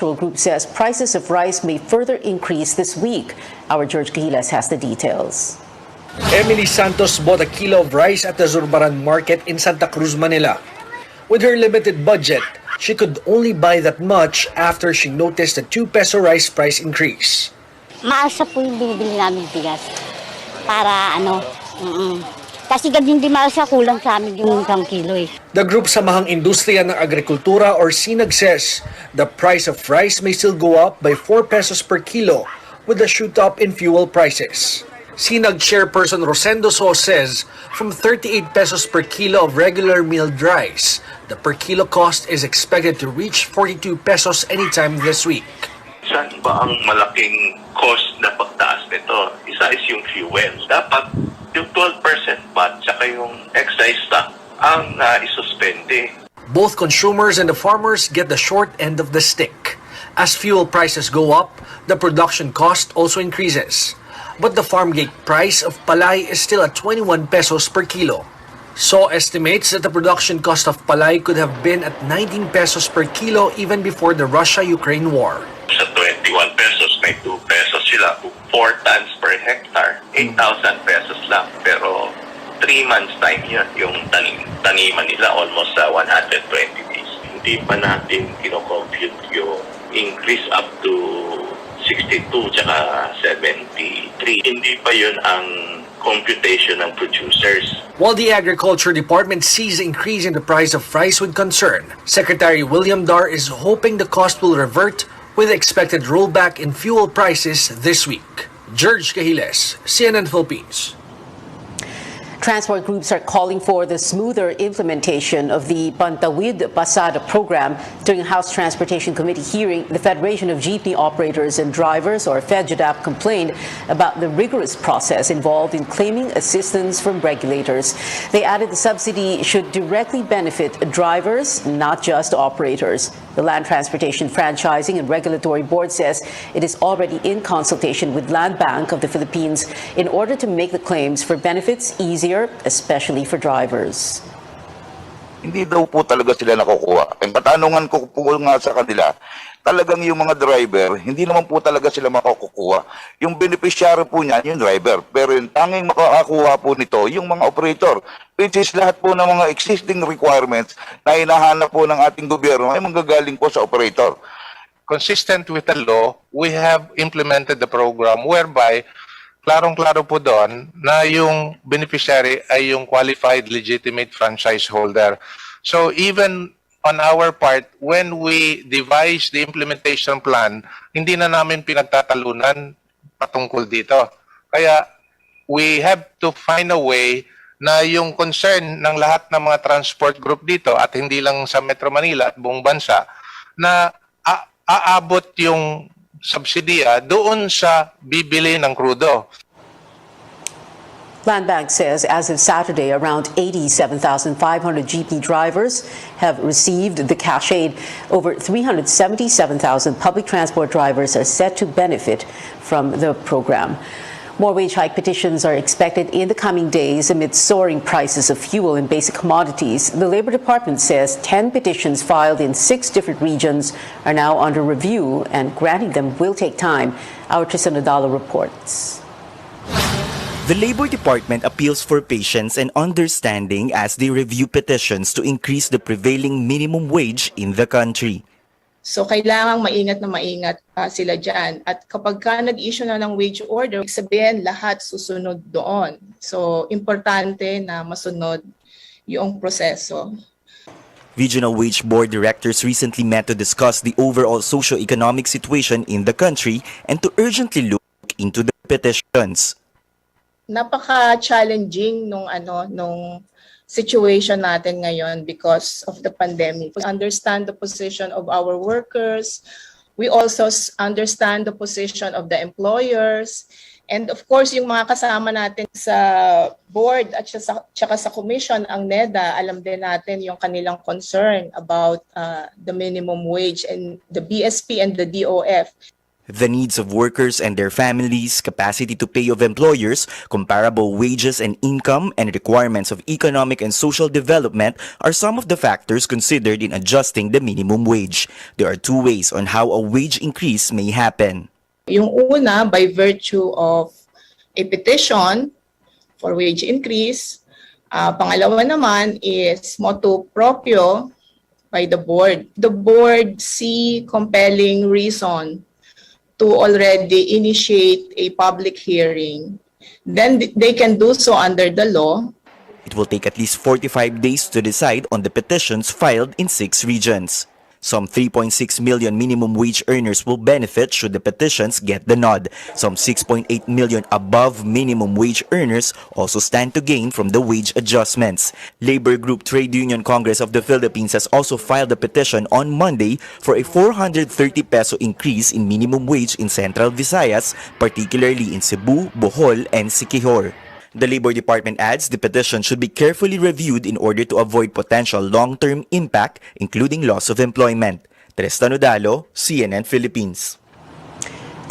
Group says prices of rice may further increase this week. Our George Cahilas has the details. Emily Santos bought a kilo of rice at the Zurbaran market in Santa Cruz, Manila. With her limited budget, she could only buy that much after she noticed a 2 peso rice price increase. Maasa po yung binibili namin bigas. Para kasi gabing di maasa, kulang sa amin yung 1 kilo eh. The group Samahang Industriya ng Agrikultura or SINAG says the price of rice may still go up by 4 pesos per kilo with a shoot up in fuel prices. SINAG chairperson Rosendo So says from 38 pesos per kilo of regular milled rice, the per kilo cost is expected to reach 42 pesos anytime this week. Saan ba ang malaking cost na pagtaas nito? Isa is yung fuel. Dapat yung 12% VAT saka yung excise tax ang isuspende. Both consumers and the farmers get the short end of the stick. As fuel prices go up, the production cost also increases. But the farm gate price of palay is still at 21 pesos per kilo. So estimates that the production cost of palay could have been at 19 pesos per kilo even before the Russia-Ukraine war. Sa 21 pesos, may 2 pesos sila. 4 tons per hectare, 8,000 pesos lang. Pero 3 months time yun, yung taniman nila almost 120 days. Hindi pa natin kino-compute yung increase up to 62 tsaka 73. Hindi pa yun ang computation ng producers. While the Agriculture Department sees the increase in the price of rice with concern, Secretary William Dar is hoping the cost will revert with expected rollback in fuel prices this week. George Cahiles, CNN Philippines. Transport groups are calling for the smoother implementation of the Pantawid Pasada program. During House Transportation Committee hearing, the Federation of Jeepney Operators and Drivers, or FEDJADAP, complained about the rigorous process involved in claiming assistance from regulators. They added the subsidy should directly benefit drivers, not just operators. The Land Transportation Franchising and Regulatory Board says it is already in consultation with Land Bank of the Philippines in order to make the claims for benefits easier, especially for drivers. Hindi daw po talaga sila nakukuha. Ang katanungan ko po nga sa kanila, talagang yung mga driver, hindi naman po talaga sila makukuha. Yung beneficiary po niyan, yung driver. Pero yung tanging makakakuha po nito, yung mga operator, which is lahat po ng mga existing requirements na hinahanap po ng ating gobyerno ay manggagaling po sa operator. Consistent with the law, we have implemented the program whereby klarong-klaro po doon na yung beneficiary ay yung qualified legitimate franchise holder. So even on our part, when we devise the implementation plan, hindi na namin pinagtatalunan patungkol dito. Kaya we have to find a way na yung concern ng lahat ng mga transport group dito at hindi lang sa Metro Manila at buong bansa na aabot yung subsidiya doon sa bibili ng krudo. Land Bank says as of Saturday, around 87,500 jeepney drivers have received the cash aid. Over 377,000 public transport drivers are set to benefit from the program. More wage hike petitions are expected in the coming days amid soaring prices of fuel and basic commodities. The Labor Department says 10 petitions filed in 6 different regions are now under review, and granting them will take time. Our Tristan Nadalo reports. The Labor Department appeals for patience and understanding as they review petitions to increase the prevailing minimum wage in the country. So kailangang maingat na maingat sila dyan. At kapag ka nag-issue na ng wage order, sabihin lahat susunod doon. So importante na masunod yung proseso. Regional Wage Board directors recently met to discuss the overall socio-economic situation in the country and to urgently look into the petitions. Napaka-challenging nung situation natin ngayon because of the pandemic. We understand the position of our workers. We also understand the position of the employers. And of course, yung mga kasama natin sa board at saka sa commission, ang NEDA, alam din natin yung kanilang concern about the minimum wage and the BSP and the DOF. The needs of workers and their families, capacity to pay of employers, comparable wages and income, and requirements of economic and social development are some of the factors considered in adjusting the minimum wage. There are two ways on how a wage increase may happen. Yung una, by virtue of a petition for wage increase. Pangalawa naman is motu proprio by the board. The board see compelling reason to already initiate a public hearing. Then they can do so under the law. It will take at least 45 days to decide on the petitions filed in 6 regions. Some 3.6 million minimum wage earners will benefit should the petitions get the nod. Some 6.8 million above minimum wage earners also stand to gain from the wage adjustments. Labor Group Trade Union Congress of the Philippines has also filed a petition on Monday for a 430 peso increase in minimum wage in Central Visayas, particularly in Cebu, Bohol, and Siquijor. The Labor Department adds the petition should be carefully reviewed in order to avoid potential long-term impact, including loss of employment. Tristan Odalo, CNN Philippines.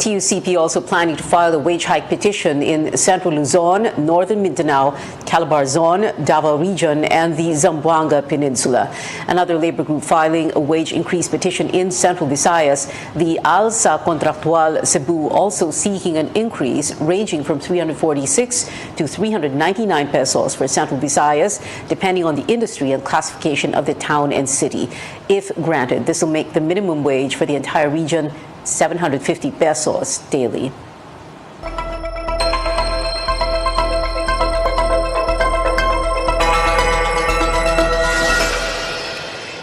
TUCP also planning to file a wage hike petition in Central Luzon, Northern Mindanao, Calabarzon, Davao Region, and the Zamboanga Peninsula. Another labor group filing a wage increase petition in Central Visayas, the Alsa Contractual Cebu, also seeking an increase ranging from 346 to 399 pesos for Central Visayas, depending on the industry and classification of the town and city. If granted, this will make the minimum wage for the entire region 750 pesos daily.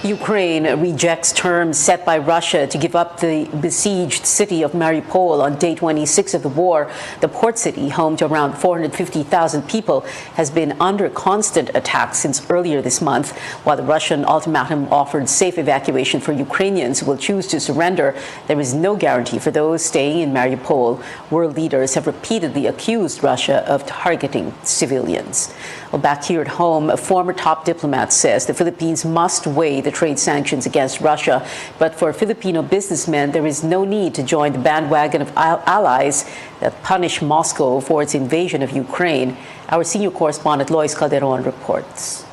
Ukraine rejects terms set by Russia to give up the besieged city of Mariupol on day 26 of the war. The port city, home to around 450,000 people, has been under constant attack since earlier this month. While the Russian ultimatum offered safe evacuation for Ukrainians who will choose to surrender, there is no guarantee for those staying in Mariupol. World leaders have repeatedly accused Russia of targeting civilians. Well, back here at home, a former top diplomat says the Philippines must weigh the trade sanctions against Russia. But for Filipino businessmen, there is no need to join the bandwagon of allies that punish Moscow for its invasion of Ukraine. Our senior correspondent Lois Calderon reports.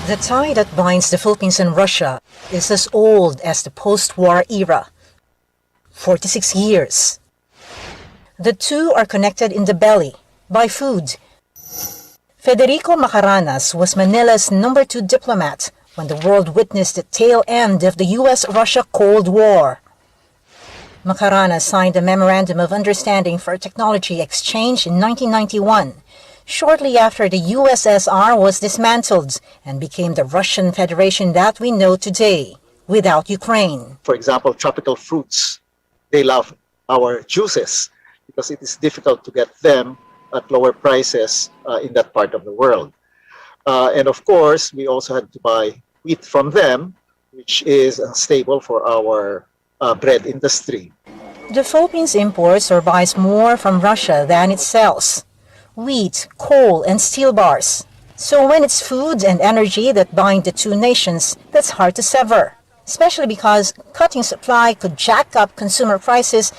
The tie that binds the Philippines and Russia is as old as the post-war era. 46 years. The two are connected in the belly by food. Federico Macaranas was Manila's number 2 diplomat when the world witnessed the tail end of the U.S.-Russia Cold War. Macaranas signed a Memorandum of Understanding for Technology Exchange in 1991, shortly after the USSR was dismantled and became the Russian Federation that we know today, without Ukraine. For example, tropical fruits, they love our juices because it is difficult to get them at lower prices in that part of the world. And of course, we also had to buy wheat from them, which is a staple for our bread industry. The Philippines imports or buys more from Russia than it sells. Wheat, coal, and steel bars. So when it's food and energy that bind the two nations, that's hard to sever, especially because cutting supply could jack up consumer prices.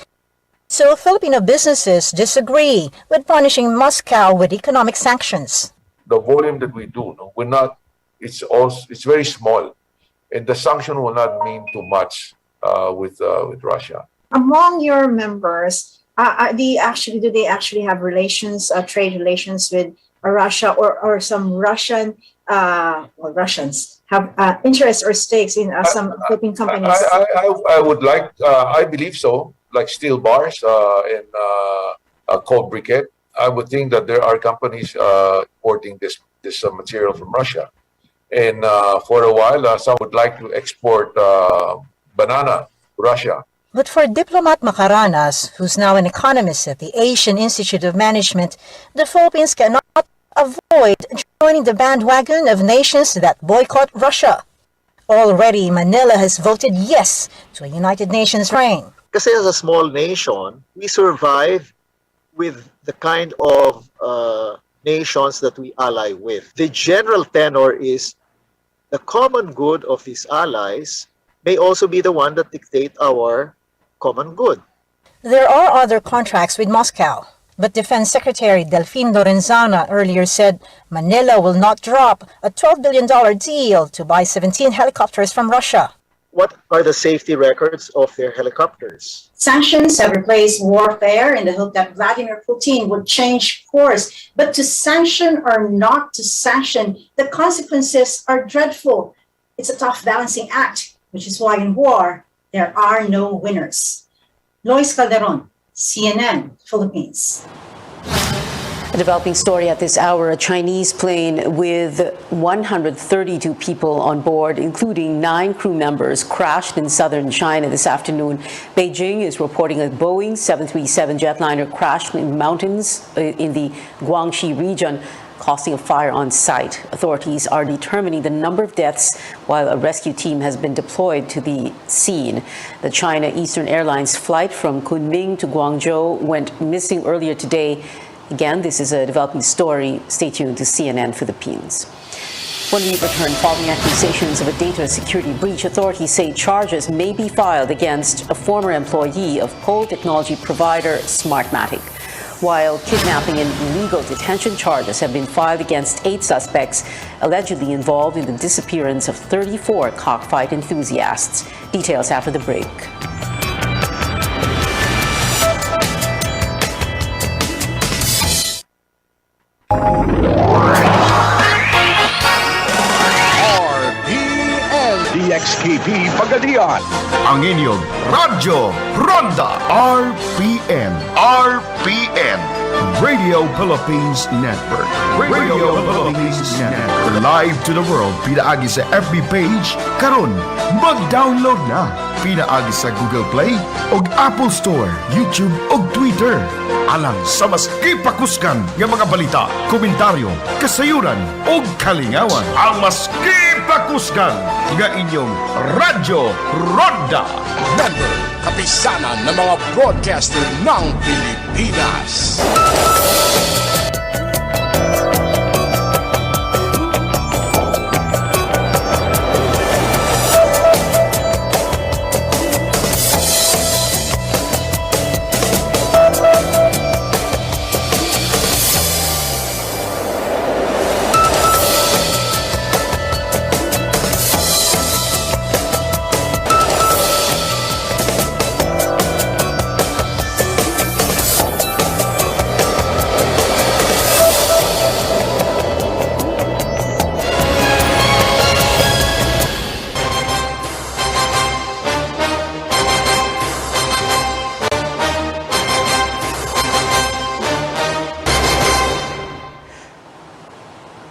So Filipino businesses disagree with punishing Moscow with economic sanctions. The volume that we do, we're not. It's very small, and the sanction will not mean too much with Russia. Among your members, do they actually have relations, trade relations with Russia, or some Russian Russians have interests or stakes in some Philippine companies? I would like. I believe so. Like steel bars and coal briquette, I would think that there are companies importing this material from Russia. And for a while, some would like to export banana to Russia. But for diplomat Macaranas, who's now an economist at the Asian Institute of Management, the Philippines cannot avoid joining the bandwagon of nations that boycott Russia. Already, Manila has voted yes to a United Nations reign. Kasi as a small nation, we survive with the kind of nations that we ally with. The general tenor is the common good of these allies may also be the one that dictate our common good. There are other contracts with Moscow, but Defense Secretary Delfin Lorenzana earlier said Manila will not drop a $12 billion deal to buy 17 helicopters from Russia. What are the safety records of their helicopters? Sanctions have replaced warfare in the hope that Vladimir Putin would change course. But to sanction or not to sanction, the consequences are dreadful. It's a tough balancing act, which is why in war, there are no winners. Lois Calderon, CNN, Philippines. A developing story at this hour, a Chinese plane with 132 people on board, including 9 crew members, crashed in southern China this afternoon. Beijing is reporting a Boeing 737 jetliner crashed in mountains in the Guangxi region, causing a fire on site. Authorities are determining the number of deaths while a rescue team has been deployed to the scene. The China Eastern Airlines flight from Kunming to Guangzhou went missing earlier today. Again, this is a developing story. Stay tuned to CNN Philippines. When we return, following accusations of a data security breach, authorities say charges may be filed against a former employee of pole technology provider Smartmatic. While kidnapping and illegal detention charges have been filed against 8 suspects allegedly involved in the disappearance of 34 cockfight enthusiasts. Details after the break. RPN DXKP Pagadian, ang inyong Radyo Ronda. RPN Radio Philippines Network. Radio Philippines Network. Live to the world, pinaagi sa FB page, karon mag-download na. Pinaagi sa Google Play og Apple Store, YouTube og Twitter. Alang sa mas kipakuskan nga mga balita, komentaryo, kasayuran og kalingawan. Ang mas kipakuskan nga inyong Radyo Ronda. Member, kapisanan ng mga broadcaster ng Pilipinas.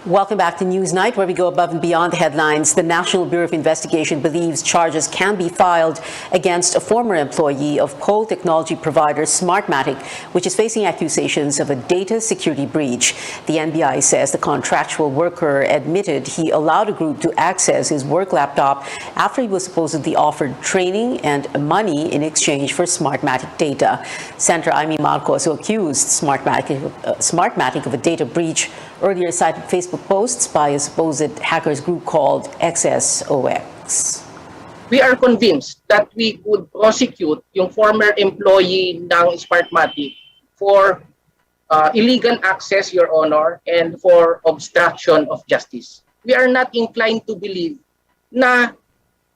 Welcome back to Newsnight, where we go above and beyond the headlines. The National Bureau of Investigation believes charges can be filed against a former employee of pole technology provider Smartmatic, which is facing accusations of a data security breach. The NBI says the contractual worker admitted he allowed a group to access his work laptop after he was supposedly offered training and money in exchange for Smartmatic data. Senator Amy Marcos, who accused Smartmatic of a data breach, earlier cited Facebook posts by a supposed hackers group called XSOX. We are convinced that we could prosecute yung former employee ng Smartmatic for illegal access, Your Honor, and for obstruction of justice. We are not inclined to believe na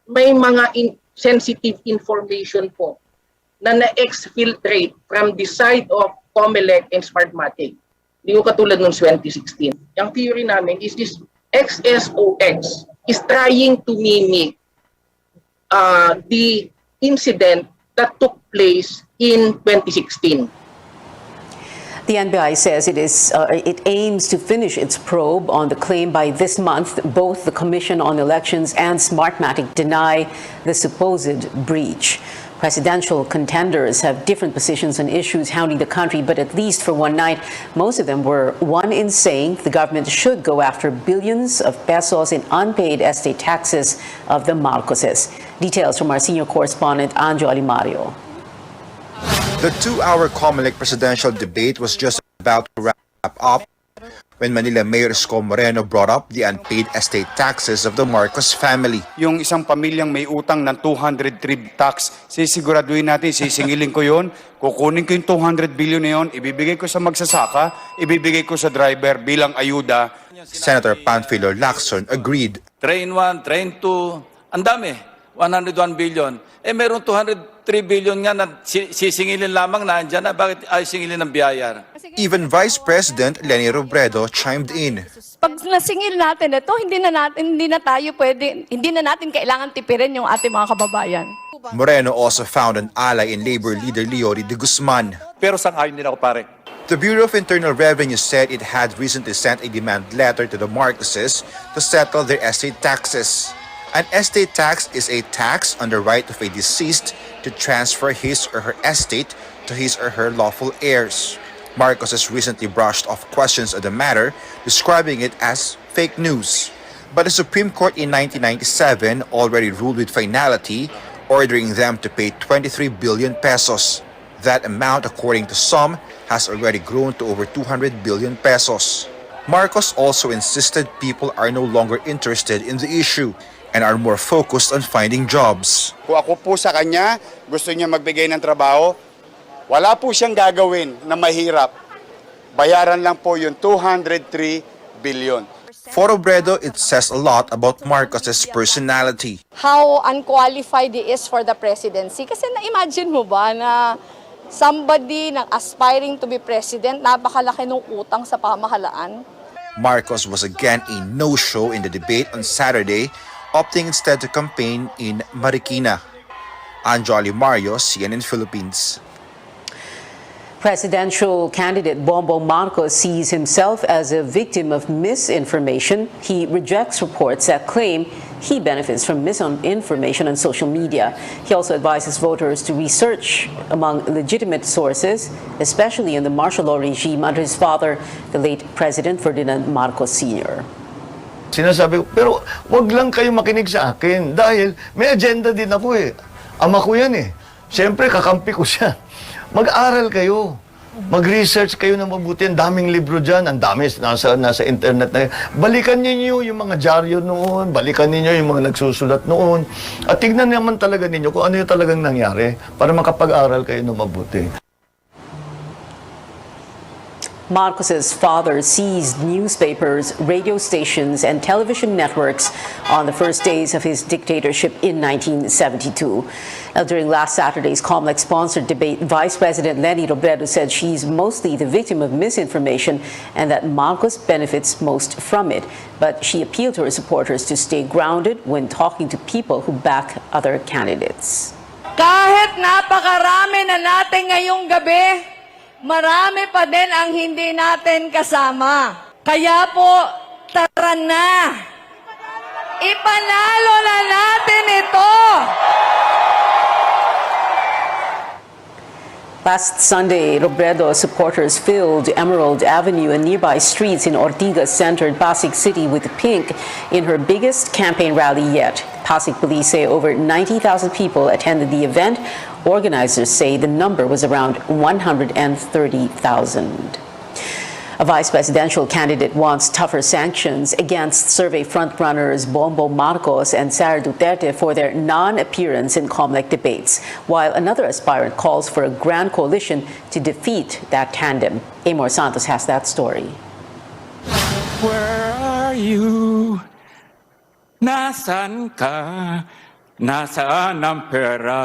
may mga sensitive information po na na-exfiltrate from the side of COMELEC and Smartmatic. Hindi ko katulad noong 2016. Yung theory namin is this XSOX is trying to mimic the incident that took place in 2016. The NBI says it aims to finish its probe on the claim by this month. Both the Commission on Elections and Smartmatic deny the supposed breach. Presidential contenders have different positions on issues hounding the country, but at least for one night, most of them were one in saying the government should go after billions of pesos in unpaid estate taxes of the Marcoses. Details from our senior correspondent, Anjo Alimario. The 2-hour COMELEC presidential debate was just about to wrap up when Manila Mayor Isko Moreno brought up the unpaid estate taxes of the Marcos family. Yung isang pamilyang may utang ng 203 tax, sisiguraduhin natin, sisingilin ko yun, kukunin ko yung 200 billion na yun, ibibigay ko sa magsasaka, ibibigay ko sa driver bilang ayuda. Senator Panfilo Lacson agreed. Train 1, Train 2, ang dami, 101 billion. Meron 203 billion nga na sisingilin lamang na andyan na, bakit ay singilin ng biyayar? Even Vice President Leni Robredo chimed in. Pag nasingil natin ito, hindi na natin kailangan tipirin yung ating mga kababayan. Moreno also found an ally in Labor leader Leody de Guzman. Pero sang-ayon din ako pare. The Bureau of Internal Revenue said it had recently sent a demand letter to the Marcoses to settle their estate taxes. An estate tax is a tax on the right of a deceased to transfer his or her estate to his or her lawful heirs. Marcos has recently brushed off questions of the matter, describing it as fake news. But the Supreme Court in 1997 already ruled with finality, ordering them to pay 23 billion pesos. That amount, according to some, has already grown to over 200 billion pesos. Marcos also insisted people are no longer interested in the issue and are more focused on finding jobs. Kung ako po sa kanya, gusto niya magbigay ng trabaho, wala po siyang gagawin na mahirap. Bayaran lang po yung 203 billion. For Robredo, it says a lot about Marcos's personality. How unqualified he is for the presidency. Kasi na-imagine mo ba na somebody na aspiring to be president, napakalaki ng utang sa pamahalaan? Marcos was again a no-show in the debate on Saturday, opting instead to campaign in Marikina. Anjali Mario, CNN Philippines. Presidential candidate Bongbong Marcos sees himself as a victim of misinformation. He rejects reports that claim he benefits from misinformation on social media. He also advises voters to research among legitimate sources, especially in the martial law regime under his father, the late President Ferdinand Marcos Sr. Sinasabi ko, pero wag lang kayo makinig sa akin dahil may agenda din ako eh. Ama ko yan eh. Siyempre, kakampi ko siya. Mag-aral kayo. Mag-research kayo na mabuti. Ang daming libro dyan. Ang dami nasa internet na. Balikan ninyo yung mga dyaryo noon. Balikan ninyo yung mga nagsusulat noon. At tignan naman talaga ninyo kung ano yung talagang nangyari para makapag-aral kayo na mabuti. Marcos's father seized newspapers, radio stations, and television networks on the first days of his dictatorship in 1972. During last Saturday's COMELEC-sponsored debate, Vice President Leni Robredo said she's mostly the victim of misinformation and that Marcos benefits most from it. But she appealed to her supporters to stay grounded when talking to people who back other candidates. Kahit napakarami na natin ngayong gabi, marami pa din ang hindi natin kasama. Kaya po, tara na! Ipanalo na natin ito! Last Sunday, Robredo's supporters filled Emerald Avenue and nearby streets in Ortigas-centered Pasig City with pink in her biggest campaign rally yet. Pasig police say over 90,000 people attended the event. Organizers say the number was around 130,000. A vice presidential candidate wants tougher sanctions against survey frontrunners Bongbong Marcos and Sara Duterte for their non-appearance in COMELEC debates, while another aspirant calls for a grand coalition to defeat that tandem. Amor Santos has that story. Where are you? Nasaan ka? Nasaan ang pera?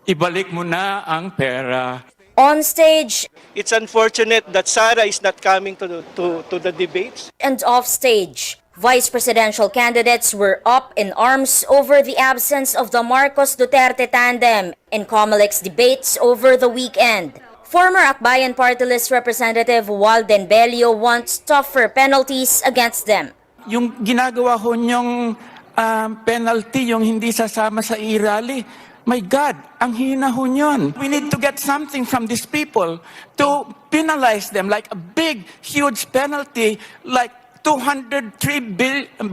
Ibalik mo na ang pera. On stage, it's unfortunate that Sara is not coming to the debates. And off stage, vice presidential candidates were up in arms over the absence of the Marcos-Duterte tandem in COMELEC's debates over the weekend. Former Akbayan Party List Representative Walden Bello wants tougher penalties against them. Yung ginagawa ho niyong penalty, yung hindi sasama sa e-rally, my God, ang hina ho niyon. We need to get something from these people to penalize them, like a big, huge penalty, like 203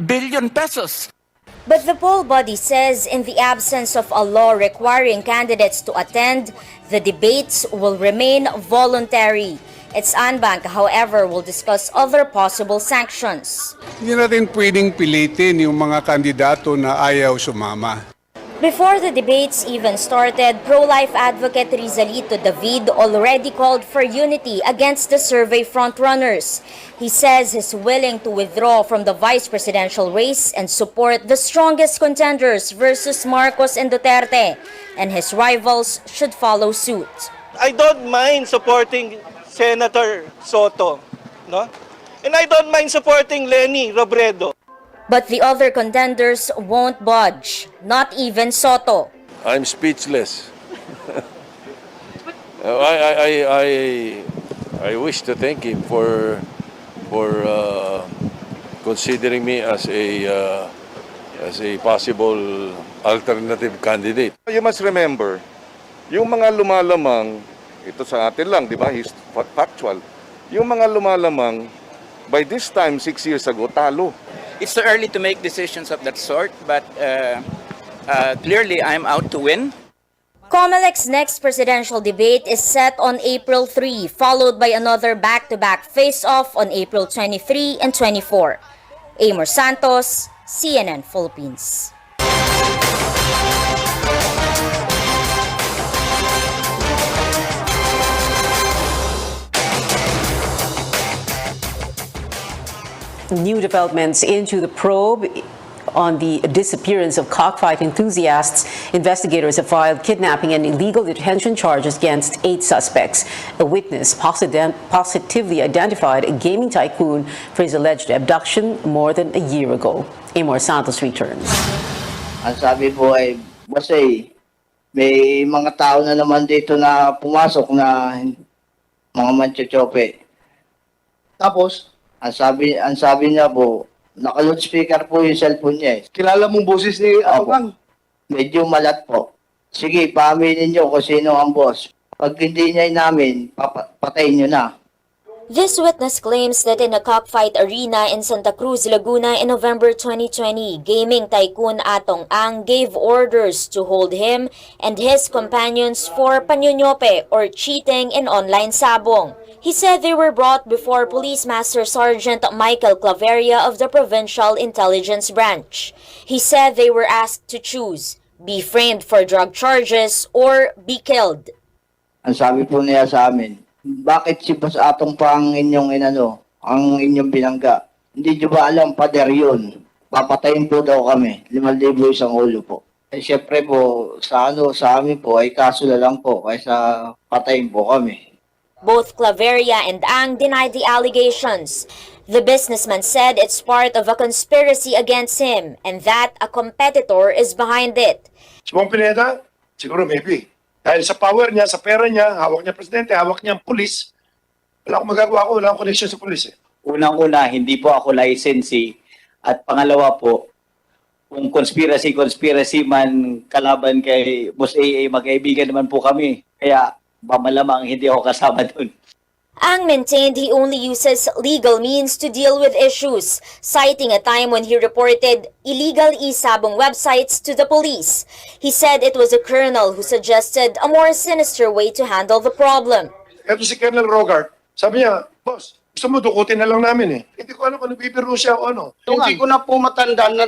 billion pesos. But the poll body says in the absence of a law requiring candidates to attend, the debates will remain voluntary. Its Anbank, however, will discuss other possible sanctions. Hindi natin pwedeng pilitin yung mga kandidato na ayaw sumama. Before the debates even started, pro-life advocate Rizalito David already called for unity against the survey frontrunners. He says he's willing to withdraw from the vice presidential race and support the strongest contenders versus Marcos and Duterte, and his rivals should follow suit. I don't mind supporting Senator Soto, no? And I don't mind supporting Lenny Robredo. But the other contenders won't budge, not even Soto. I'm speechless. I wish to thank him for considering me as a possible alternative candidate. You must remember, yung mga lumalamang, ito sa atin lang, di ba? Factual. Yung mga lumalamang, by this time, 6 years ago, talo. It's too early to make decisions of that sort, but clearly I'm out to win. COMELEC's next presidential debate is set on April 3, followed by another back-to-back face-off on April 23 and 24. Amor Santos, CNN Philippines. New developments into the probe on the disappearance of cockfight enthusiasts. Investigators have filed kidnapping and illegal detention charges against 8 suspects. A witness positively identified a gaming tycoon for his alleged abduction more than a year ago. Amor Santos returns. Ang sabi po ay, Bosay, may mga tao na naman dito na pumasok na mga manchochope. Tapos, ang sabi niya po, naka-loudspeaker po yung cellphone niya eh. Kilala mong boses ni Abang? Medyo malat po. Sige, paaminin niyo kung sino ang boss. Pag hindi niya namin, patayin niyo na. This witness claims that in a cockfight arena in Santa Cruz, Laguna in November 2020, gaming tycoon Atong Ang gave orders to hold him and his companions for panyonyope or cheating in online sabong. He said they were brought before Police Master Sergeant Michael Claveria of the Provincial Intelligence Branch. He said they were asked to choose, be framed for drug charges or be killed. Ang sabi po niya sa amin, bakit si Boss Atong pa ang inyong ang inyong binangga? Hindi nyo ba alam, pader yun? Papatayin po daw kami, 5,000 isang ulo po. Eh syempre po, sa amin po, ay kaso na lang po, kaysa patayin po kami. Both Claveria and Ang denied the allegations. The businessman said it's part of a conspiracy against him and that a competitor is behind it. Si Bong Pineda, siguro maybe. Dahil sa power niya, sa pera niya, hawak niya presidente, hawak niya ang pulis, wala akong magagawa ko, wala akong connection sa pulis eh. Unang-una, hindi po ako licensee. At pangalawa po, kung conspiracy man kalaban kay Boss AA, magkaibigan naman po kami. Kaya malamang hindi ako kasama dun. Ang maintained he only uses legal means to deal with issues, citing a time when he reported illegal e-sabong websites to the police. He said it was a colonel who suggested a more sinister way to handle the problem. Ito si Colonel Rogart, sabi niya, boss, gusto mo dukutin na lang namin eh. Hindi ko alam kung nabibiro siya o ano. Hindi ko na po matandaan na...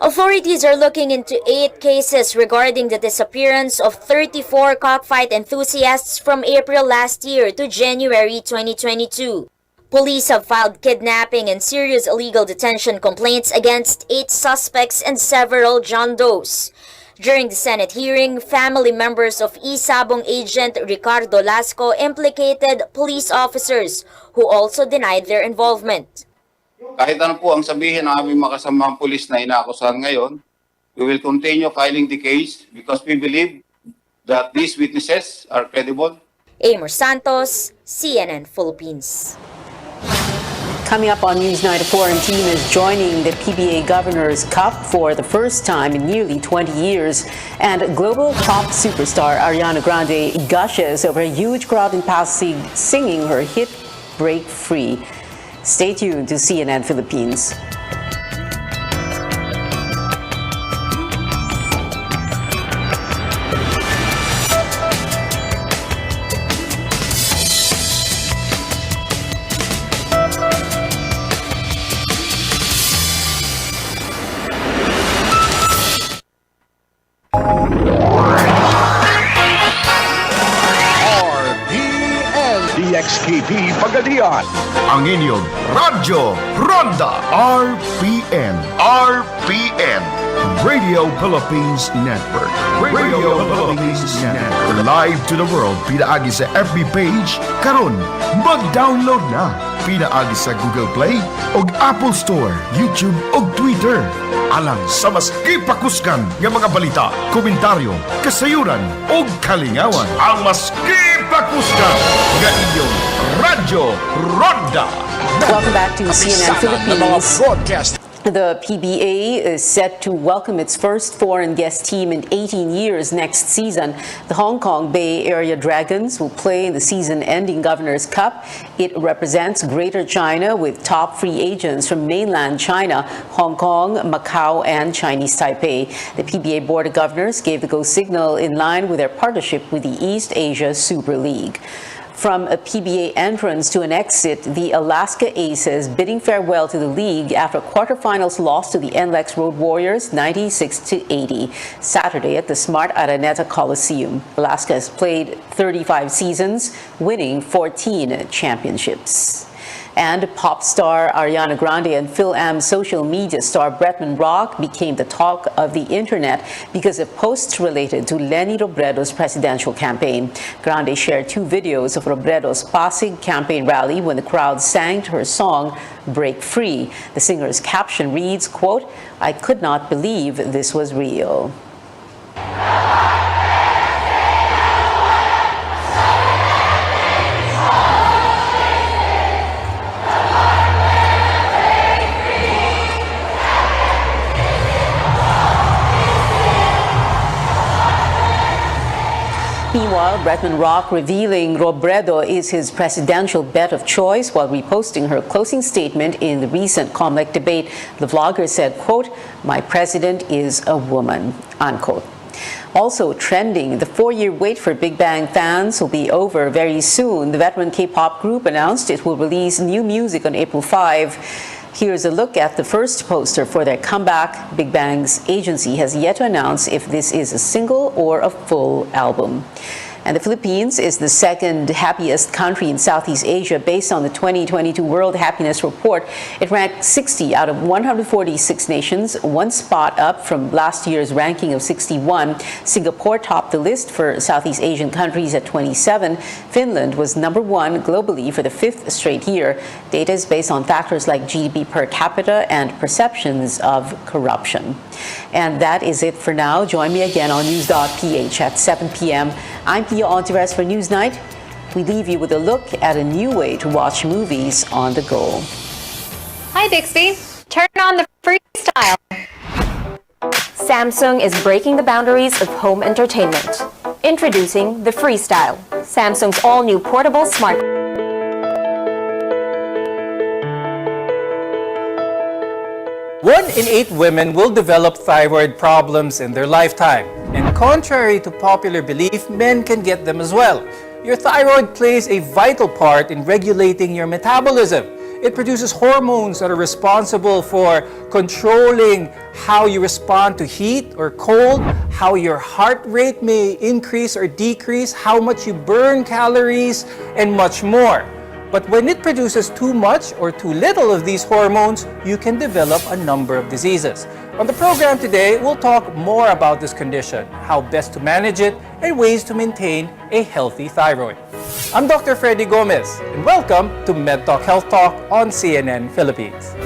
Authorities are looking into 8 cases regarding the disappearance of 34 cockfight enthusiasts from April last year to January 2022. Police have filed kidnapping and serious illegal detention complaints against 8 suspects and several John Does. During the Senate hearing, family members of e-sabong agent Ricardo Lasco implicated police officers who also denied their involvement. Kahit ano po ang sabihin ng aming makasamang pulis na inaakusahan ngayon, we will continue filing the case because we believe that these witnesses are credible. Amor Santos, CNN Philippines. Coming up on News 9, a foreign team is joining the PBA Governors Cup for the first time in nearly 20 years. And global pop superstar Ariana Grande gushes over a huge crowd in Pasig singing her hit Break Free. Stay tuned to CNN Philippines. DXKP Pagadian. Ang inyong Radyo Ronda RPN. RPN. Radio Philippines Network. Radio Philippines Network. Live to the world. Pinaagi sa FB page. Karon, mag-download na. Pinaagi sa Google Play o Apple Store, YouTube o Twitter. Alang sa mas ipakuskan ng mga balita, komentaryo, kasayuran o kalingawan. Ang mas ipakuskan ng inyong Radyo Ronda. Welcome back to CNN Philippines. The PBA is set to welcome its first foreign guest team in 18 years next season. The Hong Kong Bay Area Dragons will play in the season-ending Governor's Cup. It represents Greater China with top free agents from mainland China, Hong Kong, Macau, and Chinese Taipei. The PBA Board of Governors gave the go signal in line with their partnership with the East Asia Super League. From a PBA entrance to an exit, the Alaska Aces bidding farewell to the league after quarterfinals loss to the NLEX Road Warriors 96-80 Saturday at the Smart Araneta Coliseum. Alaska has played 35 seasons, winning 14 championships. And pop star Ariana Grande and Phil-Am social media star Bretman Rock became the talk of the internet because of posts related to Leni Robredo's presidential campaign. Grande shared 2 videos of Robredo's Pasig campaign rally when the crowd sang to her song, Break Free. The singer's caption reads, quote, "I could not believe this was real." Meanwhile, Bretman Rock revealing Robredo is his presidential bet of choice while reposting her closing statement in the recent COMELEC debate. The vlogger said, quote, "My president is a woman," unquote. Also trending, the 4-year wait for Big Bang fans will be over very soon. The veteran K-pop group announced it will release new music on April 5. Here's a look at the first poster for their comeback. Big Bang's agency has yet to announce if this is a single or a full album. And the Philippines is the second happiest country in Southeast Asia based on the 2022 World Happiness Report. It ranked 60 out of 146 nations, 1 spot up from last year's ranking of 61. Singapore topped the list for Southeast Asian countries at 27. Finland was number 1 globally for the 5th straight year. Data is based on factors like GDP per capita and perceptions of corruption. And that is it for now. Join me again on news.ph at 7 p.m. I'm Pia Ontiveros for Newsnight. We leave you with a look at a new way to watch movies on the go. Hi Bixby, turn on the freestyle. Samsung is breaking the boundaries of home entertainment. Introducing the Freestyle, Samsung's all-new portable smart. 1 in 8 women will develop thyroid problems in their lifetime. And contrary to popular belief, men can get them as well. Your thyroid plays a vital part in regulating your metabolism. It produces hormones that are responsible for controlling how you respond to heat or cold, how your heart rate may increase or decrease, how much you burn calories, and much more. But when it produces too much or too little of these hormones, you can develop a number of diseases. On the program today, we'll talk more about this condition, how best to manage it, and ways to maintain a healthy thyroid. I'm Dr. Freddy Gomez, and welcome to MedTalk Health Talk on CNN Philippines.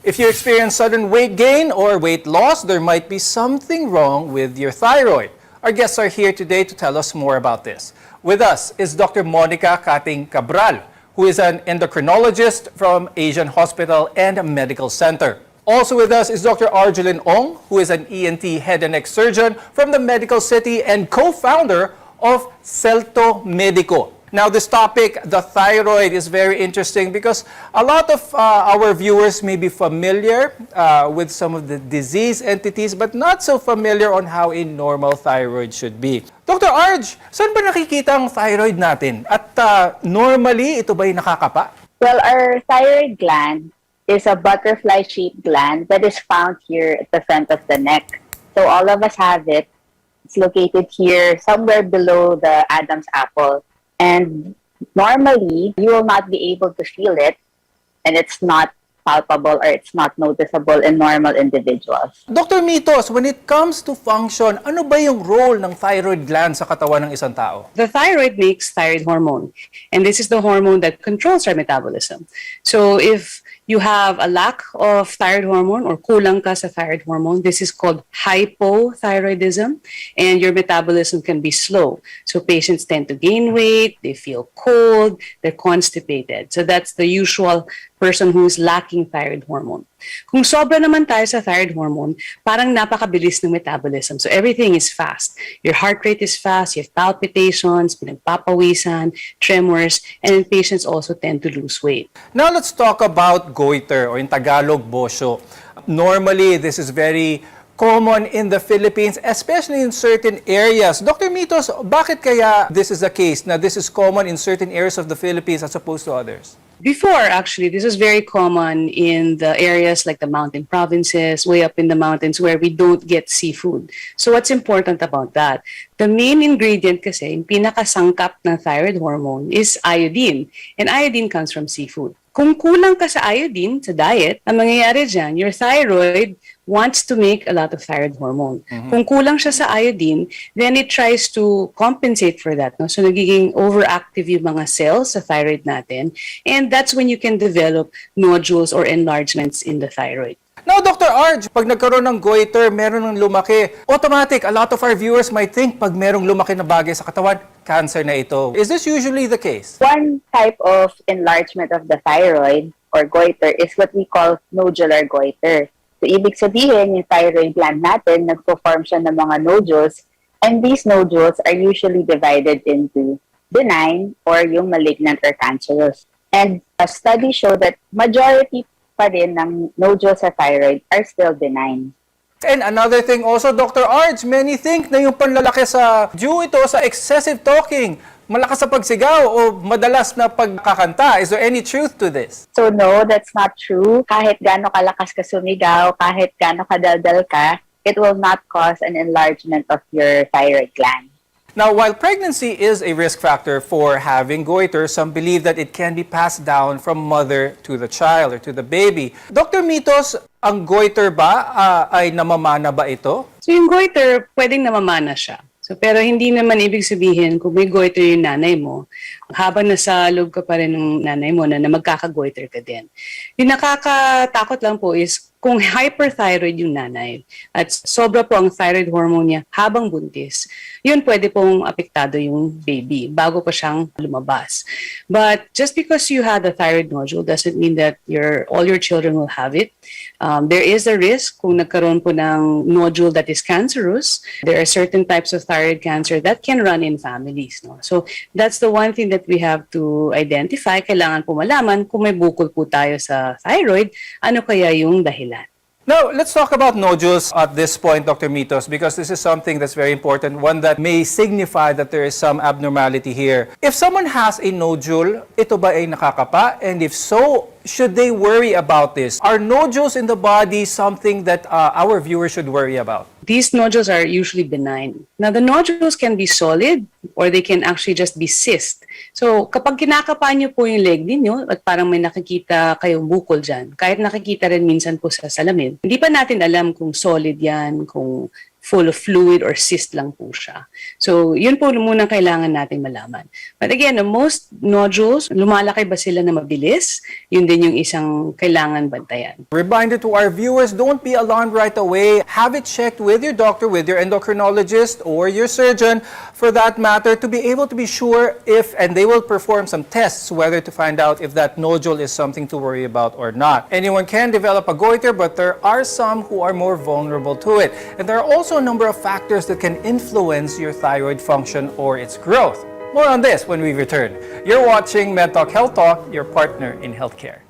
If you experience sudden weight gain or weight loss, there might be something wrong with your thyroid. Our guests are here today to tell us more about this. With us is Dr. Monica Kating Cabral, who is an endocrinologist from Asian Hospital and Medical Center. Also with us is Dr. Arjelin Ong, who is an ENT head and neck surgeon from the Medical City and co-founder of Celto Medico. Now, this topic, the thyroid, is very interesting because a lot of our viewers may be familiar with some of the disease entities but not so familiar on how a normal thyroid should be. Dr. Arj, saan ba nakikita ang thyroid natin? At normally, ito ba'y nakakapa? Well, our thyroid gland is a butterfly-shaped gland that is found here at the front of the neck. So all of us have it. It's located here, somewhere below the Adam's apple. And normally, you will not be able to feel it, and it's not palpable or it's not noticeable in normal individuals. Dr. Mitos, when it comes to function, ano ba yung role ng thyroid gland sa katawan ng isang tao? The thyroid makes thyroid hormone, and this is the hormone that controls our metabolism. So if you have a lack of thyroid hormone or kulang ka sa thyroid hormone, this is called hypothyroidism, and your metabolism can be slow. So patients tend to gain weight, they feel cold, they're constipated. So that's the usual person who's lacking thyroid hormone. Kung sobra naman tayo sa thyroid hormone, parang napakabilis ng metabolism. So everything is fast. Your heart rate is fast, you have palpitations, pinagpapawisan, tremors, and patients also tend to lose weight. Now let's talk about goiter, or in Tagalog, bosyo. Normally, this is very common in the Philippines, especially in certain areas. Dr. Mitos, bakit kaya this is the case, na this is common in certain areas of the Philippines as opposed to others? Before, actually, this was very common in the areas like the mountain provinces, way up in the mountains where we don't get seafood. So what's important about that? The main ingredient kasi, yung pinakasangkap ng thyroid hormone is iodine. And iodine comes from seafood. Kung kulang ka sa iodine, sa diet, ang mangyayari dyan, your thyroid wants to make a lot of thyroid hormone. Kung kulang siya sa iodine, then it tries to compensate for that. No? So nagiging overactive yung mga cells sa thyroid natin. And that's when you can develop nodules or enlargements in the thyroid. Now, Dr. Arj, pag nagkaroon ng goiter, meron ng lumaki, automatic, a lot of our viewers might think pag merong lumaki na bagay sa katawan, cancer na ito. Is this usually the case? One type of enlargement of the thyroid or goiter is what we call nodular goiter. So, ibig sabihin, yung thyroid gland natin, nagpo-form siya ng mga nodules, and these nodules are usually divided into benign or yung malignant or cancerous. And a study showed that majority pa rin ng nodules sa thyroid are still benign. And another thing also, Dr. Arj, many think na yung panlalaki sa due ito sa excessive talking, malakas sa pagsigaw o madalas na pagkakanta. Is there any truth to this? So no, that's not true. Kahit gaano kalakas ka sumigaw, kahit gaano kadaldal ka, it will not cause an enlargement of your thyroid gland. Now, while pregnancy is a risk factor for having goiter, some believe that it can be passed down from mother to the child or to the baby. Dr. Mitos, ang goiter ba ay namamana ba ito? So yung goiter, pwedeng namamana siya. So, pero hindi naman ibig sabihin kung may goiter yung nanay mo, habang nasa loob ka pa rin ng nanay mo na magkaka-goiter ka din. Yung nakakatakot lang po is kung hyperthyroid yung nanay at sobra po ang thyroid hormone niya habang buntis, yun pwede pong apektado yung baby bago pa siyang lumabas. But just because you had a thyroid nodule doesn't mean that all your children will have it. There is a risk kung nagkaroon po ng nodule that is cancerous. There are certain types of thyroid cancer that can run in families. No? So that's the one thing that we have to identify. Kailangan po malaman kung may bukol po tayo sa thyroid, ano kaya yung dahilan. Now, let's talk about nodules at this point, Dr. Mitos, because this is something that's very important, one that may signify that there is some abnormality here. If someone has a nodule, ito ba ay nakakapa? And if so, should they worry about this? Are nodules in the body something that our viewers should worry about? These nodules are usually benign. Now, the nodules can be solid or they can actually just be cyst. So, kapag kinakapa niyo po yung leg ninyo at parang may nakikita kayong bukol dyan, kahit nakikita rin minsan po sa salamin, hindi pa natin alam kung solid yan, kung full of fluid or cyst lang po siya. So, yun po muna kailangan natin malaman. But again, most nodules, lumalaki ba sila na mabilis? Yun din yung isang kailangan bantayan. Reminder to our viewers, don't be alarmed right away. Have it checked with your doctor, with your endocrinologist or your surgeon, for that matter, to be able to be sure if, and they will perform some tests, whether to find out if that nodule is something to worry about or not. Anyone can develop a goiter, but there are some who are more vulnerable to it. And there are also a number of factors that can influence your thyroid function or its growth. More on this when we return. You're watching MedTalk Health Talk, your partner in healthcare.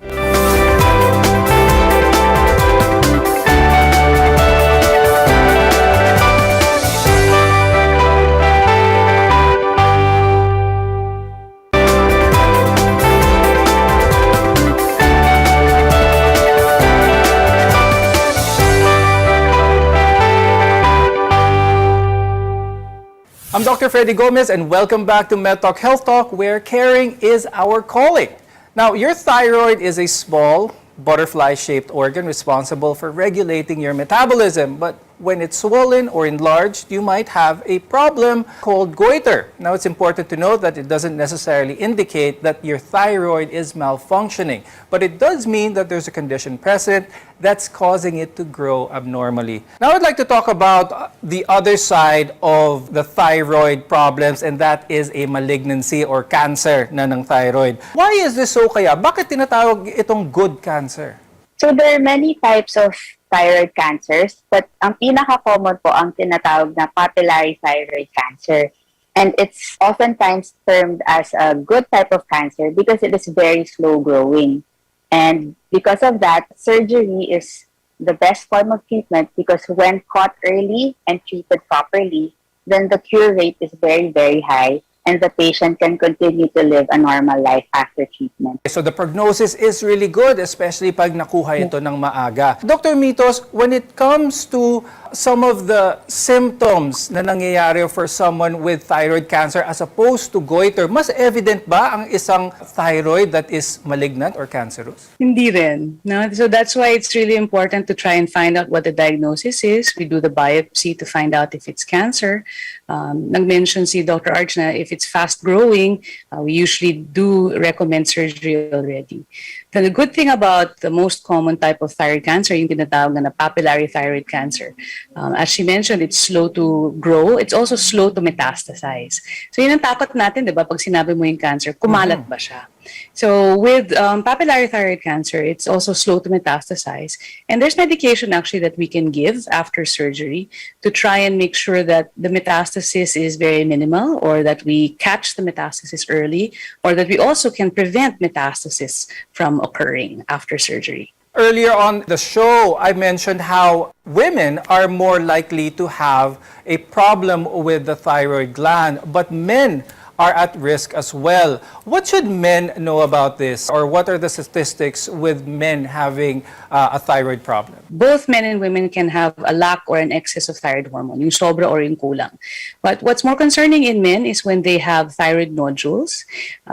Dr. Freddy Gomez, and welcome back to MedTalk Health Talk, where caring is our calling. Now, your thyroid is a small, butterfly-shaped organ responsible for regulating your metabolism, but when it's swollen or enlarged, you might have a problem called goiter. Now, it's important to note that it doesn't necessarily indicate that your thyroid is malfunctioning, but it does mean that there's a condition present that's causing it to grow abnormally. Now, I'd like to talk about the other side of the thyroid problems, and that is a malignancy or cancer na ng thyroid. Why is this so kaya? Bakit tinatawag itong good cancer? So there are many types of thyroid cancers, but ang pinaka-common po ang tinatawag na papillary thyroid cancer. And it's oftentimes termed as a good type of cancer because it is very slow growing. And because of that, surgery is the best form of treatment because when caught early and treated properly, then the cure rate is very, very high and the patient can continue to live a normal life after treatment. So the prognosis is really good, especially pag nakuha ito ng maaga. Dr. Mitos, when it comes to some of the symptoms na nangyayari for someone with thyroid cancer as opposed to goiter, mas evident ba ang isang thyroid that is malignant or cancerous? Hindi rin. No? So that's why it's really important to try and find out what the diagnosis is. We do the biopsy to find out if it's cancer. Nag-mention si Dr. Arch na if it's fast-growing, we usually do recommend surgery already. The good thing about the most common type of thyroid cancer, yung tinatawag na papillary thyroid cancer, as she mentioned, it's slow to grow. It's also slow to metastasize. So yun ang takot natin, di ba? Pag sinabi mo yung cancer, kumalat ba siya? So with papillary thyroid cancer, it's also slow to metastasize. And there's medication actually that we can give after surgery to try and make sure that the metastasis is very minimal or that we catch the metastasis early or that we also can prevent metastasis from occurring after surgery. Earlier on the show, I mentioned how women are more likely to have a problem with the thyroid gland, but men are at risk as well. What should men know about this, or what are the statistics with men having a thyroid problem? Both men and women can have a lack or an excess of thyroid hormone, yung sobra or yung kulang. But what's more concerning in men is when they have thyroid nodules.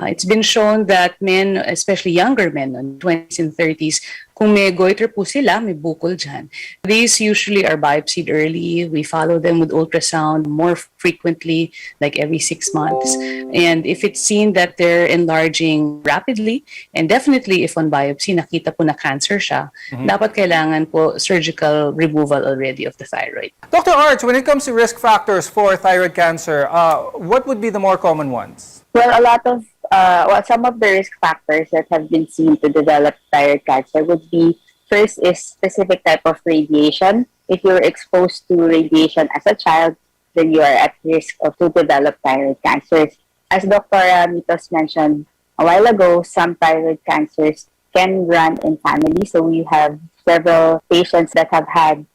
It's been shown that men, especially younger men, in 20s and 30s, kung may goiter po sila, may bukol dyan. These usually are biopsied early. We follow them with ultrasound more frequently, like every 6 months. And if it's seen that they're enlarging rapidly, and definitely if on biopsy nakita po na cancer siya, dapat kailangan po surgical removal already of the thyroid. Dr. Arch, when it comes to risk factors for thyroid cancer, what would be the more common ones? Well, some of the risk factors that have been seen to develop thyroid cancer would be, first is specific type of radiation. If you're exposed to radiation as a child, then you are at risk to develop thyroid cancers. As Dr. Mitos mentioned a while ago, some thyroid cancers can run in families. So we have several patients that have had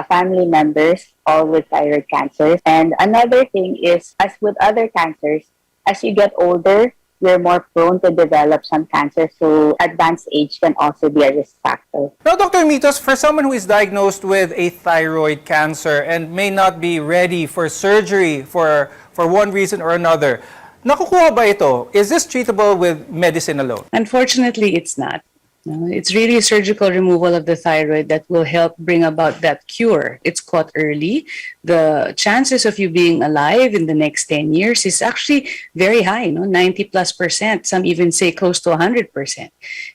family members all with thyroid cancers. And another thing is, as with other cancers, as you get older, you're more prone to develop some cancer, so advanced age can also be a risk factor. Now, Dr. Mitos, for someone who is diagnosed with a thyroid cancer and may not be ready for surgery for one reason or another, nakukuha ba ito? Is this treatable with medicine alone? Unfortunately, it's not. It's really surgical removal of the thyroid that will help bring about that cure. It's caught early. The chances of you being alive in the next 10 years is actually very high, 90+%. Some even say close to 100%.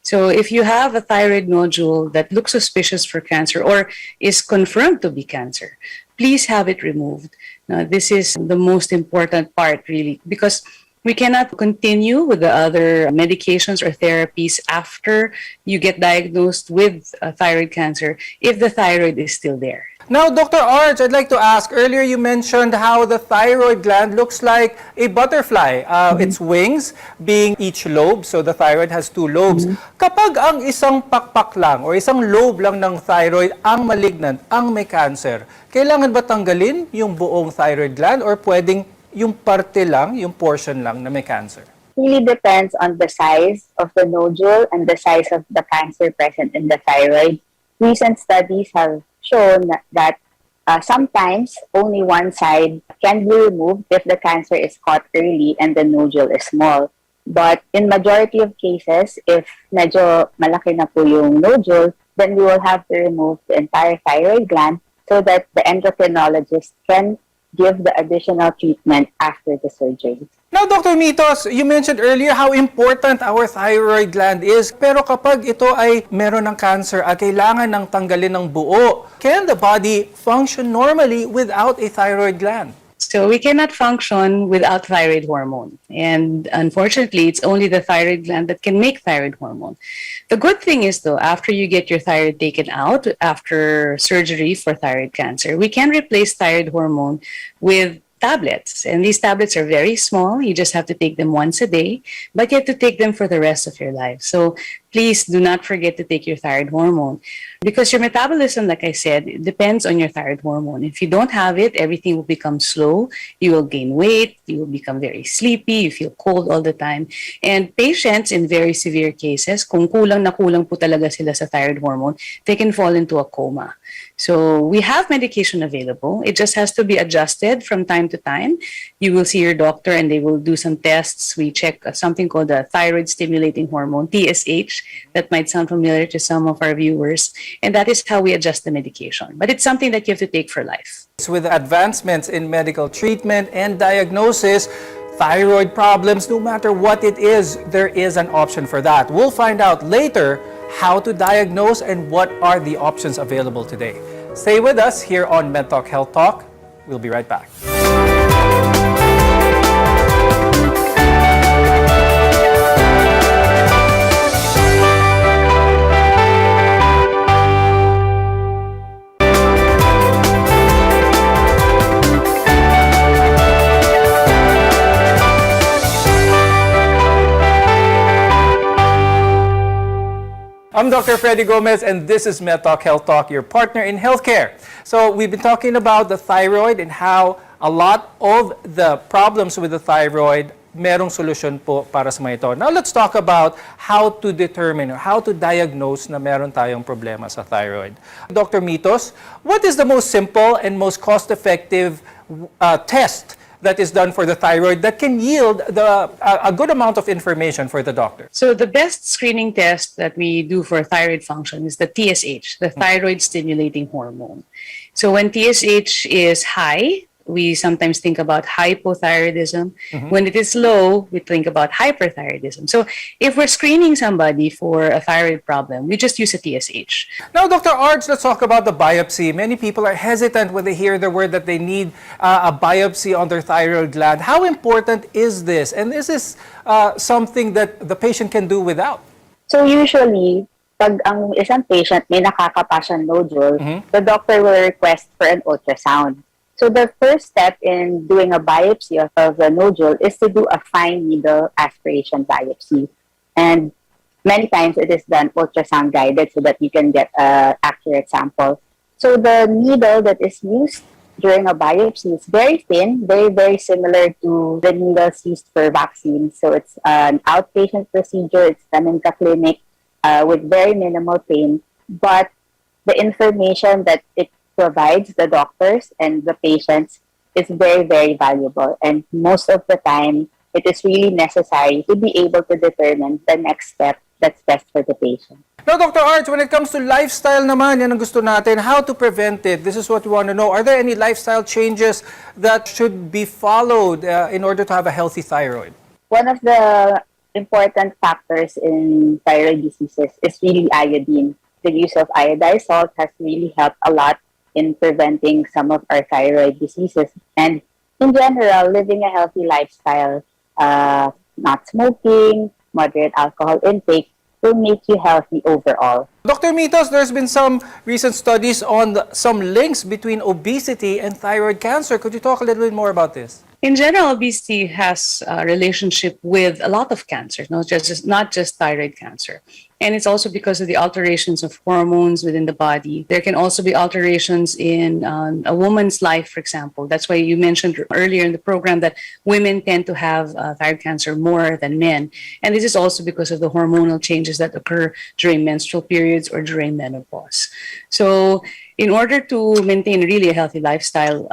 So if you have a thyroid nodule that looks suspicious for cancer or is confirmed to be cancer, please have it removed. Now, this is the most important part, really, because we cannot continue with the other medications or therapies after you get diagnosed with thyroid cancer if the thyroid is still there. Now, Dr. Arch, I'd like to ask, earlier you mentioned how the thyroid gland looks like a butterfly. Its wings being each lobe, so the thyroid has 2 lobes. Kapag ang isang pakpak lang o isang lobe lang ng thyroid ang malignant, ang may cancer, kailangan ba tanggalin yung buong thyroid gland or pwedeng yung parte lang, yung portion lang na may cancer? Really depends on the size of the nodule and the size of the cancer present in the thyroid. Recent studies have shown that Sometimes only one side can be removed if the cancer is caught early and the nodule is small. But in majority of cases, if medyo malaki na po yung nodule, then we will have to remove the entire thyroid gland so that the endocrinologist can give the additional treatment after the surgery. Now, Dr. Mitos, you mentioned earlier how important our thyroid gland is. Pero kapag ito ay meron ng cancer at kailangan ng tanggalin ng buo, can the body function normally without a thyroid gland? So we cannot function without thyroid hormone. And unfortunately, it's only the thyroid gland that can make thyroid hormone. The good thing is, though, after you get your thyroid taken out, after surgery for thyroid cancer, we can replace thyroid hormone with tablets. And these tablets are very small. You just have to take them once a day, but you have to take them for the rest of your life. So please do not forget to take your thyroid hormone because your metabolism, like I said, it depends on your thyroid hormone. If you don't have it, everything will become slow. You will gain weight. You will become very sleepy. You feel cold all the time. And patients in very severe cases, kung kulang na kulang po talaga sila sa thyroid hormone, they can fall into a coma. So we have medication available. It just has to be adjusted from time to time. You will see your doctor and they will do some tests. We check something called the thyroid stimulating hormone, TSH. That might sound familiar to some of our viewers. And that is how we adjust the medication. But it's something that you have to take for life. With advancements in medical treatment and diagnosis, thyroid problems, no matter what it is, there is an option for that. We'll find out later how to diagnose and what are the options available today. Stay with us here on MedTalk Health Talk. We'll be right back. I'm Dr. Freddy Gomez, and this is MedTalk Health Talk, your partner in healthcare. So we've been talking about the thyroid and how a lot of the problems with the thyroid, merong solusyon po para sa mga ito. Now let's talk about how to determine or how to diagnose na meron tayong problema sa thyroid. Dr. Mitos, what is the most simple and most cost-effective test that is done for the thyroid that can yield a good amount of information for the doctor? So the best screening test that we do for thyroid function is the TSH, the thyroid stimulating hormone. So when TSH is high, we sometimes think about hypothyroidism. When it is low, we think about hyperthyroidism. So if we're screening somebody for a thyroid problem, we just use a TSH. Now, Dr. Arj, let's talk about the biopsy. Many people are hesitant when they hear the word that they need a biopsy on their thyroid gland. How important is this? And is this something that the patient can do without? So usually, pag ang isang patient may nakakapasang nodule, the doctor will request for an ultrasound. So the first step in doing a biopsy of the nodule is to do a fine needle aspiration biopsy. And many times it is done ultrasound guided so that you can get an accurate sample. So the needle that is used during a biopsy is very thin, very similar to the needles used for vaccines. So it's an outpatient procedure. It's done in the clinic with very minimal pain. But the information that it provides the doctors and the patients is very valuable. And most of the time, it is really necessary to be able to determine the next step that's best for the patient. Now, Dr. Arch, when it comes to lifestyle naman, yan ang gusto natin, how to prevent it? This is what we want to know. Are there any lifestyle changes that should be followed in order to have a healthy thyroid? One of the important factors in thyroid diseases is really iodine. The use of iodized salt has really helped a lot in preventing some of our thyroid diseases. And in general, living a healthy lifestyle, not smoking, moderate alcohol intake, will make you healthy overall. Dr. Mitos, there's been some recent studies on some links between obesity and thyroid cancer. Could you talk a little bit more about this? In general, obesity has a relationship with a lot of cancers, not just thyroid cancer. And it's also because of the alterations of hormones within the body. There can also be alterations in a woman's life, for example. That's why you mentioned earlier in the program that women tend to have thyroid cancer more than men. And this is also because of the hormonal changes that occur during menstrual periods or during menopause. So in order to maintain really a healthy lifestyle,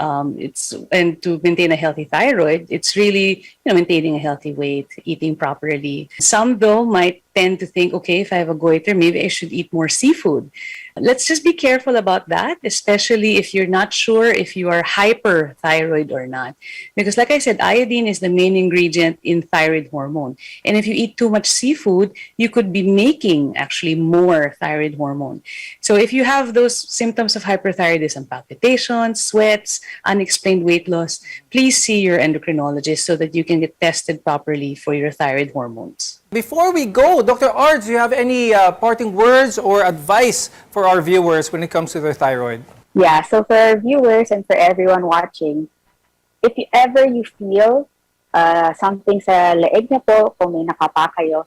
and to maintain a healthy thyroid, it's really maintaining a healthy weight, eating properly. Some though might tend to think, okay, if I have a goiter, maybe I should eat more seafood. Let's just be careful about that, especially if you're not sure if you are hyperthyroid or not. Because like I said, iodine is the main ingredient in thyroid hormone. And if you eat too much seafood, you could be making actually more thyroid hormone. So if you have those symptoms of hyperthyroidism, palpitations, sweats, unexplained weight loss, please see your endocrinologist so that you can get tested properly for your thyroid hormones. Before we go, Dr. Arj, do you have any parting words or advice for our viewers when it comes to their thyroid? Yeah, so for our viewers and for everyone watching, if you ever feel something sa leeg na po, kung may nakapa kayo,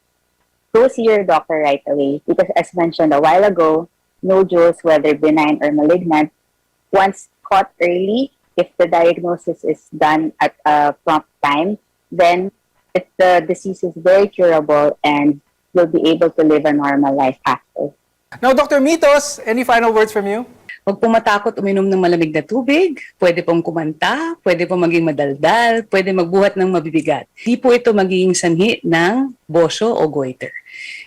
go see your doctor right away. Because as mentioned a while ago, nodules, whether benign or malignant, once caught early, if the diagnosis is done at a prompt time, then the disease is very curable and you'll be able to live a normal life after. Now, Dr. Mitos, any final words from you? Huwag pong matakot uminom ng malamig na tubig, pwede pong kumanta, pwede pong maging madaldal, pwede magbuhat ng mabibigat. Di po ito magiging sanhi ng bosyo o goiter.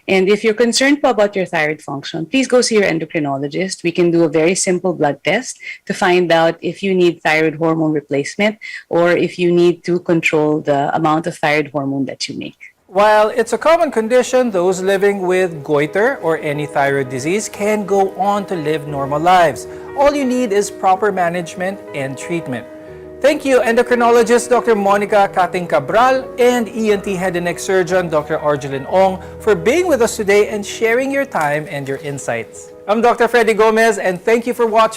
And if you're concerned po about your thyroid function, please go see your endocrinologist. We can do a very simple blood test to find out if you need thyroid hormone replacement or if you need to control the amount of thyroid hormone that you make. While it's a common condition, those living with goiter or any thyroid disease can go on to live normal lives. All you need is proper management and treatment. Thank you, endocrinologist Dr. Monica Kating Cabral and ENT head and neck surgeon Dr. Arjelin Ong for being with us today and sharing your time and your insights. I'm Dr. Freddy Gomez, and thank you for watching.